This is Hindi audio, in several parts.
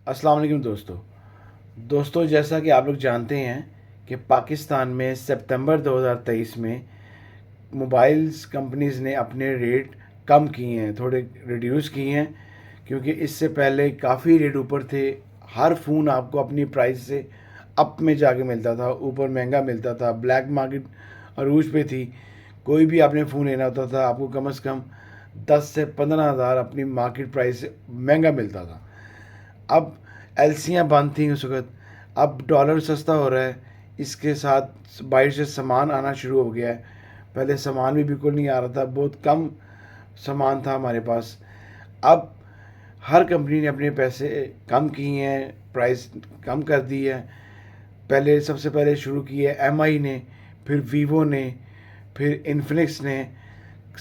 अस्सलाम वालेकुम दोस्तों, जैसा कि आप लोग जानते हैं कि पाकिस्तान में सितंबर 2023 में मोबाइल्स कंपनीज़ ने अपने रेट कम किए हैं, थोड़े रिड्यूस किए हैं, क्योंकि इससे पहले काफ़ी रेट ऊपर थे। हर फ़ोन आपको अपनी प्राइस से अप में जाके मिलता था, ऊपर महंगा मिलता था, ब्लैक मार्केट अरूज पे थी। कोई भी आपने फ़ोन लेना होता था आपको कम से कम 10 से 15 हज़ार अपनी मार्केट प्राइस से महंगा मिलता था। अब एलसियाँ बंद थी उस वक़्त, अब डॉलर सस्ता हो रहा है, इसके साथ बाहर से सामान आना शुरू हो गया है। पहले सामान भी बिल्कुल नहीं आ रहा था, बहुत कम सामान था हमारे पास। अब हर कंपनी ने अपने पैसे कम किए हैं, प्राइस कम कर दी है। पहले सबसे पहले शुरू की है एमआई ने, फिर वीवो ने, फिर इन्फिनिक्स ने,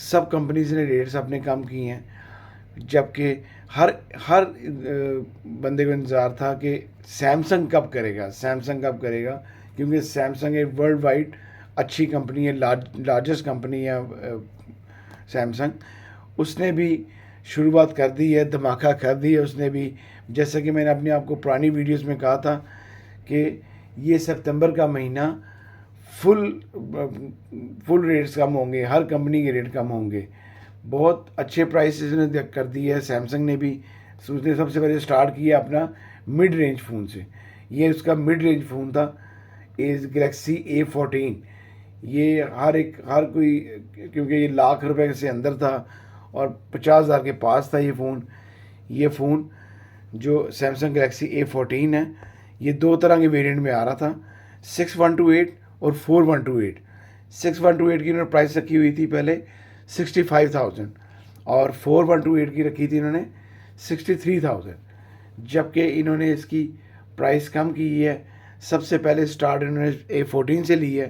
सब कंपनीज ने रेट्स अपने कम किए हैं। जबकि हर हर बंदे को इंतज़ार था कि सैमसंग कब करेगा, क्योंकि सैमसंग एक वर्ल्ड वाइड अच्छी कंपनी है, लार्जेस्ट कंपनी है सैमसंग। उसने भी शुरुआत कर दी है, धमाका कर दी है उसने भी। जैसा कि मैंने अपने आप को पुरानी वीडियोस में कहा था कि ये सितंबर का महीना फुल फुल रेट्स कम होंगे, हर कंपनी के रेट कम होंगे। बहुत अच्छे प्राइसेस ने कर दिए है सैमसंग ने भी। उसने सबसे पहले स्टार्ट किया अपना मिड रेंज फ़ोन से। ये उसका मिड रेंज फ़ोन था, इस गैलेक्सी A14। ये हर कोई, क्योंकि ये लाख रुपए से अंदर था और 50,000 के पास था ये फ़ोन जो सैमसंग गैलेक्सी A14 है। ये दो तरह के वेरिएंट में आ रहा था, 6128 और 4128। 6128 की इन्होंने प्राइस रखी हुई थी पहले 65,000 और 4128 की रखी थी इन्होंने 63,000। जबकि इन्होंने इसकी प्राइस कम की है। सबसे पहले स्टार्ट इन्होंने A14 से ली है।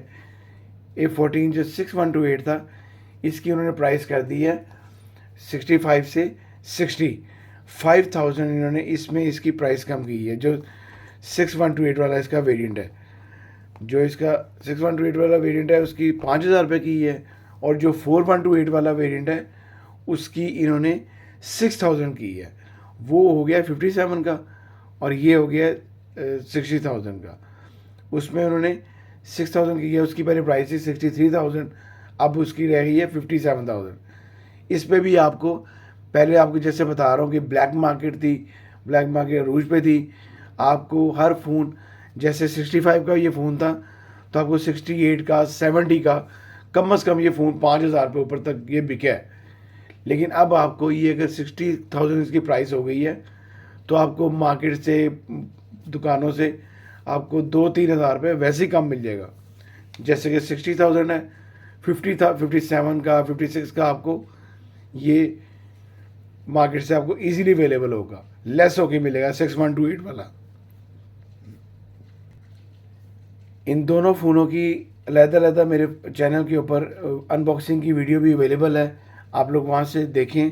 A14 जो 6128 था, इसकी उन्होंने प्राइस कर दी है 65 से 65,000। इन्होंने इसमें इसकी प्राइस कम की है। जो 6128 वाला इसका वेरिएंट है, जो इसका 6128 वाला वेरिएंट है उसकी 5,000 रुपये की है, और जो 4128 वाला वेरिएंट है उसकी इन्होंने 6,000 की है। वो हो गया 57 का और ये हो गया 60,000 का। उसमें उन्होंने 6,000 की है, उसकी पहले प्राइस थी 63,000, अब उसकी रह गई है 57,000। इस पे भी आपको पहले आपको जैसे बता रहा हूँ कि ब्लैक मार्केट थी, ब्लैक मार्केट अरूज पे थी। आपको हर फ़ोन जैसे 65 का ये फ़ोन था तो आपको 68 का 70 का कम से कम ये फ़ोन 5,000 रुपये ऊपर तक ये बिके है। लेकिन अब आपको ये अगर 60,000 इसकी प्राइस हो गई है तो आपको मार्केट से, दुकानों से आपको 2-3 हज़ार रुपये वैसे ही कम मिल जाएगा। जैसे कि 60,000 है, 57 का 56 का आपको ये मार्केट से आपको इजीली अवेलेबल होगा, लेस होके मिलेगा 6128 वाला। इन दोनों फ़ोनों की अलग-अलग मेरे चैनल के ऊपर अनबॉक्सिंग की वीडियो भी अवेलेबल है, आप लोग वहाँ से देखें।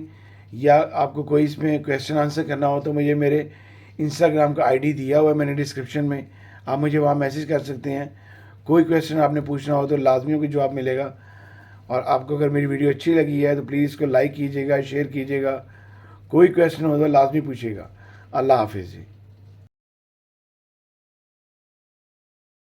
या आपको कोई इसमें क्वेश्चन आंसर करना हो तो मुझे मेरे इंस्टाग्राम का आईडी दिया हुआ है मैंने डिस्क्रिप्शन में, आप मुझे वहाँ मैसेज कर सकते हैं। कोई क्वेश्चन आपने पूछना हो तो लाजमी हो कि जवाब मिलेगा। और आपको अगर मेरी वीडियो अच्छी लगी है तो प्लीज़ इसको लाइक कीजिएगा, शेयर कीजिएगा। कोई क्वेश्चन हो तो लाजमी पूछिएगा। अल्लाह हाफिज़ जी।